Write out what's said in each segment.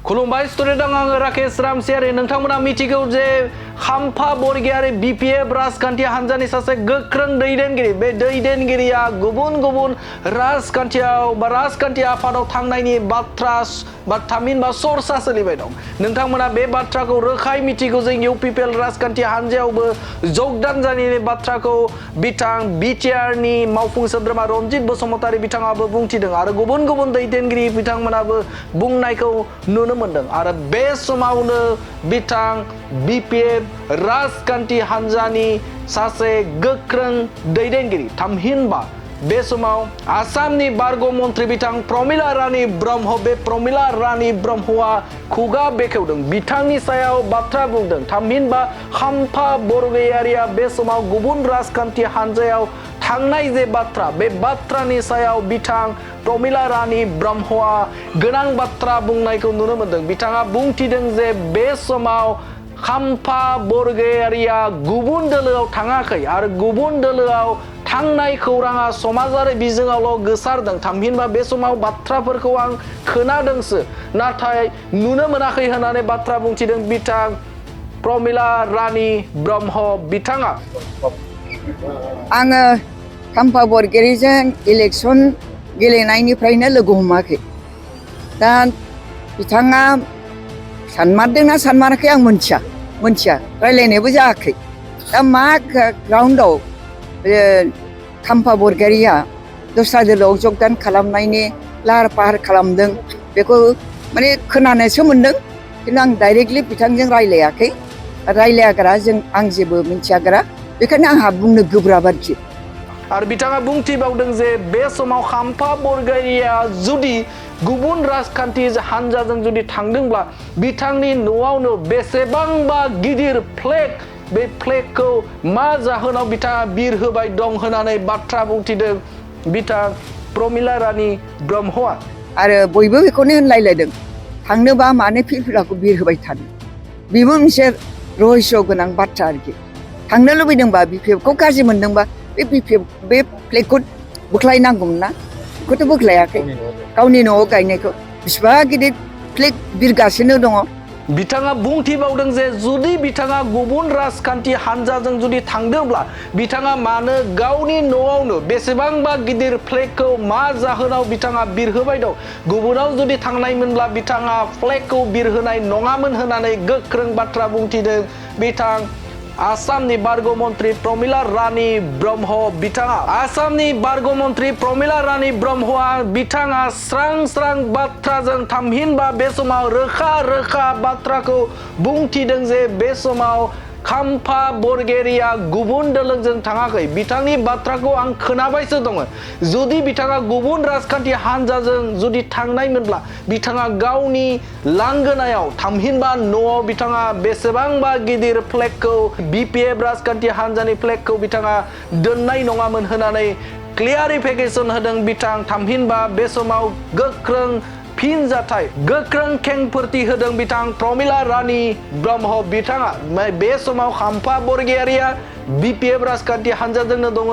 खुलुमबाय स्टुडेन्ट आं राकेश रामसियारि नोंथांमोना मिथिगौ जे खाम्फा बरगयारि बिपिएफ राजखान्थि हान्जानि सासे गोख्रों दैदेनगिरि बे दैदेनगिरिया गुबुन गुबुन राजखान्थियाव बा राजखान्थि आफादाव थांनायनि बाथ्रा बा थामहिनबा सरसा सोलिबाय दं नोंथांमोना बे बाथ्राखौ रोखायै मिथिगौ जे इउपिपिएल राजखान्थि हान्जायावबो जगदान जानायनि बाथ्राखौ बिथां बिटिआरनि मावफुं सोद्रोमा रनजित बसुमतारी बिथाङाबो बुंथिदों आरो गुबुन गुबुन दैदेनगिरि बिथांमोनाबो बुंनायखौ नुनो मोनदों आरो बे समावनो बिथां बिपिएफ राजखान्थि हान्जानि सासे गोख्रों दैदेनगिरि थामहिनबा बे समाव आसामनि बारग' मन्त्रि बिथां प्रमिला रानी ब्रह्म बे प्रमिला रानी ब्रह्मआ खुगा बेखेवदों बिथांनि सायाव बाथ्रा बुंदों थामहिनबा खाम्फा बरगयारिया बे समाव गुबुन राजखान्थि हान्जायाव थांनाय जे बाथ्रा बे बाथ्रानि सायाव बिथां प्रमिला रानी ब्रह्मआ गोनां बाथ्रा बुंनायखौ नुनो मोनदों बिथाङा बुंथिदों जे बे समाव खाम्फा बरगयारिया गुबुन दोलोआव थाङाखै आरो गुबुन दोलोआव थांनाय खौराङा समाजारि बिजोङावल' गोसारदों थामहिनबा बे समाव बाथ्राफोरखौ आं खोनादोंसो नाथाय नुनो मोनाखै होननानै बाथ्रा बुंथिदों बिथां प्रमिला रानी ब्रह्म बिथाङा आङो खाम्फा बरगयारिजों इलेक्सन गेलेनायनिफ्रायनो लोगो हमाखै दा बिथाङा सानमारदोंना सानमाराखै आं मोनथिया रायलायनायबो जायाखै दा मा ग्राउन्डआव खाम्फा बरगयारिया दस्रा दोलोआव जगदान खालामनायनि लाहार फाहार खालामदों बेखौ माने खोनानोसो मोनदों खिन्थु आं डाइरेक्टलि बिथांजों रायलायाखै रायलायाग्रा आं जेबो मिथियाग्रा बेखायनो आंहा बुंनो गोब्राब आरोखि आरो बिथाङा बुंथिबावदों जे बे समाव खाम्फा बरगयारिया जुदि गुबुन राजखान्थि हान्जाजों जुदि थांदोंब्ला बिथांनि न'आवनो बेसेबांबा गिदिर फ्लेग बे फ्लेगखौ मा जाहोनाव बिथाङा बिर होबाय दं होननानै बाथ्रा बुंथिदों बिथां प्रमिला रानी ब्रह्मआ आरो बयबो बेखौनो होनलायलायदों थांनोबा मानो फिरफिलाखौ बिर होबाय थानो बेबो मोनसे रहस्य गोनां बाथ्रा आरोखि थांनो लुबैदोंबा बिपिएफखौ गाज्रि मोनदोंबा बे बिपिएफ बे फ्लेगखौ बोख्लायनांगौमोन ना बेखौथ' बोख्लायाखै गावनि न'आव गायनायखौ बिसिबा गिदिर फ्लेग बिरगासिनो दङ बिथाङा बुंथिबावदों जे जुदि बिथाङा गुबुन राजखान्थि हान्जाजों जुदि थांदोंब्ला बिथाङा मानो गावनि न'आवनो बेसेबांबा गिदिर फ्लेगखौ मा जाहोनाव बिथाङा बिरहोबाय दं गुबुनाव जुदि थांनायमोनब्ला बिथाङा फ्लेगखौ बिरहोनाय नङामोन होननानै गोख्रों बाथ्रा बुंथिदों बिथां आसामनि बारग' मन्त्रि प्रमिला रानी ब्रह्म बिथाङा आसामनि बारग' मन्त्रि प्रमिला रानी ब्रह्मआ बिथाङा स्रां बाथ्राजों थामहिनबा बे समाव रोखा बाथ्राखौ बुंथिदों जे बे समाव खाम्फा बरगयारिया गुबुन दोलोजों थाङाखै बिथांनि बाथ्राखौ आं खोनाबायसो दङ जुदि बिथाङा गुबुन राजखान्थि हान्जाजों जुदि थांनायमोनब्ला बिथाङा गावनि लांगोनायाव थामहिनबा न'आव बिथाङा बेसेबांबा गिदिर फ्लेगखौ बिपिएफ राजखान्थि हान्जानि फ्लेगखौ बिथाङा दोननाय नङामोन होननानै क्लियारिफिकेसन होदों बिथां थामहिनबा बे समाव गोख्रों फिनजाथाय गोख्रों खेंफोरथि होदों बिथां प्रमिला रानी ब्रह्म बिथाङा बे समाव खाम्फा बरगयारिया बिपिएफ राजखान्थि हान्जाजोंनो दङ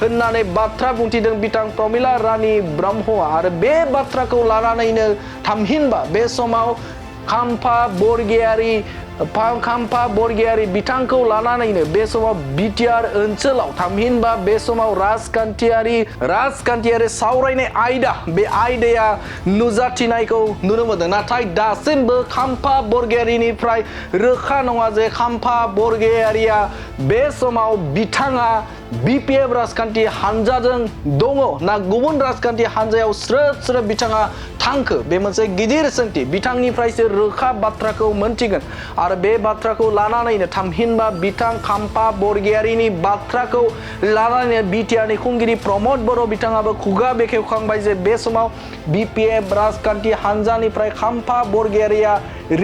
होननानै बाथ्रा बुंथिदों बिथां प्रमिला रानी ब्रह्मआ आरो बे बाथ्राखौ लानानैनो थामहिनबा बे समाव खाम्फा बरगयारि बिथांखौ लानानैनो बे समाव बिटिआर ओनसोलाव थामहिनबा बे समाव राजखान्थियारि सावरायनाय आयदा बे आयदाया नुजाथिनायखौ नुनो मोनदों नाथाय दासिमबो खाम्फा बरगयारिनिफ्राय रोखा नङा जे खाम्फा बरगयारिया बे समाव बिथाङा बिपिएफ राजखान्थि हान्जाजों दङ ना गुबुन राजखान्थि हान्जायाव स्रोब बिथाङा थांखो बे मोनसे गिदिर सोंथि बिथांनिफ्रायसो रोखा बाथ्राखौ मोनथिगोन आरो बे बाथ्राखौ लानानैनो थामहिनबा बिथां खाम्फा बरगयारिनि बाथ्राखौ लानानैनो बिटिआरनि खुंगिरि प्रमद बर' बिथाङाबो खुगा बेखेवखांबाय जे बे समाव बिपिएफ राजखान्थि हान्जानिफ्राय खाम्फा बरगयारिया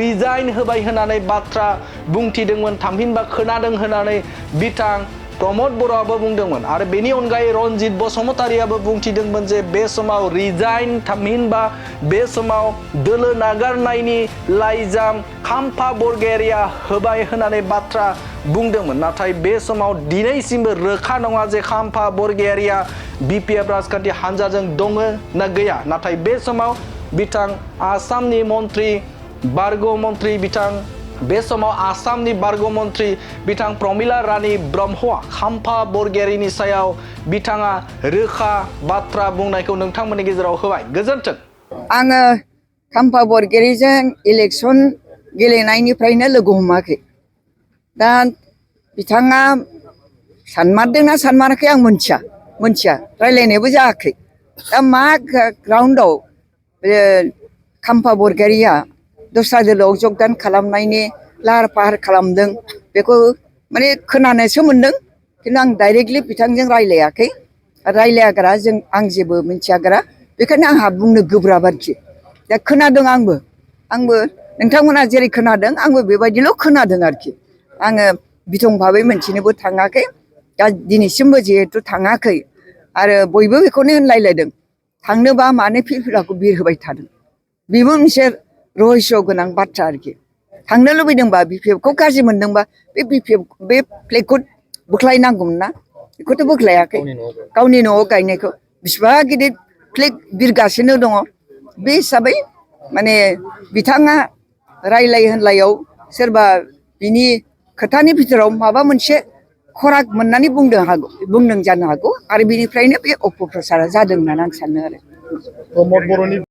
रिजाइन होबाय होननानै बाथ्रा बुंथिदोंमोन थामहिनबा खोनादों होननानै बिथां प्रमद बर'आबो बुंदोंमोन आरो बेनि अनगायै रनजित बसुमतारीआबो बुंथिदोंमोन जे बे समाव रिजाइन थामहिनबा बे समाव दोलो नागारनायनि लाइजाम खाम्फा बरगयारिया होबाय होननानै बाथ्रा बुंदोंमोन नाथाय बे समाव दिनैसिमबो रोखा नङा जे खाम्फा बरगयारिया बिपिएफ राजखान्थि हान्जाजों दङ ना गैया नाथाय बे समाव बिथां आसामनि मन्त्रि बरगय मन्त्रि बिथां बे समाव आसामनि बरगय मन्त्रि बिथां प्रमिला रानी ब्रह्मआ खाम्फा बरगयारिनि सायाव बिथाङा रोखा बाथ्रा बुंनायखौ नोंथांमोननि गेजेराव होबाय। गोजोन्थों। आङो खाम्फा बरगयारिजों इलेक्सन गेलेनायनिफ्रायनो लोगो हमाखै। दा बिथाङा सानमारदोंना सानमाराखै आं मोनथिया रायलायनायबो जायाखै। दा मा ग्राउन्डआव खाम्फा बरगयारिया दस्रा दोलोआव जगदान खालामनायनि लाहार फाहार खालामदों बेखौ माने खोनानोसो मोनदों, खिन्थु आं डाइरेक्टलि बिथांजों रायलायाखै। रायलायाग्रा आं जेबो मिथियाग्रा, बेखायनो आंहा बुंनो गोब्राब आरोखि। दा खोनादों आंबो नोंथांमोना जेरै खोनादों आंबो बेबायदिल' खोनादों आरोखि। आङो बिथं भाबै मोनथिनोबो थाङाखै। दा दिनैसिमबो जिहेथु थाङाखै आरो बयबो बेखौनो होनलायलायदों थांनोबा मानो फिरफिलाखौ बिरहोबाय थादों, बेबो मोनसे रहस्य गोनां बाथ्रा आरोखि। थांनो लुबैदोंबा बिपिएफखौ गाज्रि मोनदोंबा बे फ्लेगखौ बोख्लायनांगौमोन ना, बेखौथ' बोख्लायाखै। गावनि न'आव गायनायखौ बिसिबा गिदिर फ्लेग बिरगासिनो दङ। बे हिसाबै माने बिथाङा रायलाय होनलायाव सोरबा बिनि खोथानि भितराव माबा मोनसे खराग मोननानै बुंदों जानो हागौ आरो बिनिफ्रायनो बे अपप्रचारा जादों होननानै आं सानो आरो।